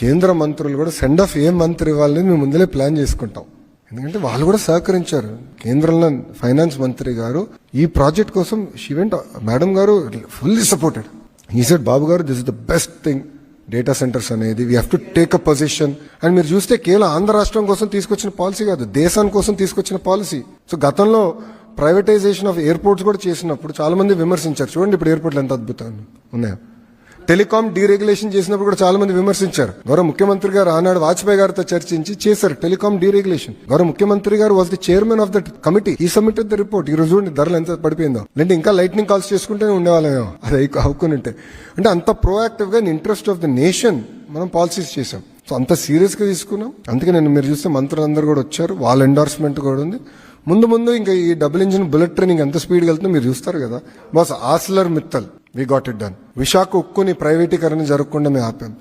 కేంద్ర మంత్రులు కూడా సెండ్ ఆఫ్ ఏ మంత్రి ఇవ్వాలని మేము ముందలే ప్లాన్ చేసుకుంటాం. ఎందుకంటే వాళ్ళు కూడా సహకరించారు. కేంద్రంలో ఫైనాన్స్ మంత్రి గారు ఈ ప్రాజెక్ట్ కోసం మేడం గారు fully supported. He said Babu గారు this is the best thing data centres అనేది, we have to take a position. And మీరు చూస్తే కేవలం ఆంధ్ర రాష్ట్రం కోసం తీసుకొచ్చిన పాలసీ కాదు, దేశాని కోసం తీసుకొచ్చిన పాలసీ. సో గతంలో ప్రైవేటైజేషన్ ఆఫ్ ఎయిర్పోర్ట్స్ కూడా చేసినప్పుడు చాలా మంది విమర్శించారు. చూడండి ఇప్పుడు ఎయిర్పోర్ట్లు ఎంత అద్భుతంగా ఉన్నాయో. టెలికాం డీరెగ్యులేషన్ చేసినప్పుడు కూడా చాలా మంది విమర్శించారు. గౌరవ ముఖ్యమంత్రి గారు ఆనాడు వాజ్పేయి గారితో చర్చించి చేశారు టెలికాం డీరెగ్యులేషన్. గౌరవ ముఖ్యమంత్రి గారు was the chairman of that committee. ఈ సబ్మిటెడ్ ద రిపోర్ట్. ఈ రోజు ధరలు ఎంత పడిపోయిందో, లేదంటే ఇంకా లైట్నింగ్ కాల్స్ చేసుకుంటూనే ఉండేవాళ్ళమేమో అది అవుకుని ఉంటే. అంటే అంత ప్రోయాక్టివ్ గా in interest of the nation మనం పాలసీస్ చేసాం. సో అంత సీరియస్ గా తీసుకున్నాం. అందుకే మీరు చూస్తే మంత్రులందరూ కూడా వచ్చారు, వాళ్ళ ఎండార్స్మెంట్ కూడా ఉంది. ముందు ఇంకా ఈ డబుల్ ఇంజిన్ బుల్లెట్ ట్రైనింగ్ ఎంత స్పీడ్గా వెళ్తుందో మీరు చూస్తారు కదా boss. Arcelor Mittal we got it done. Visakha ఉక్కుని ప్రైవేటీకరణ జరగకుండా మేము ఆపాం.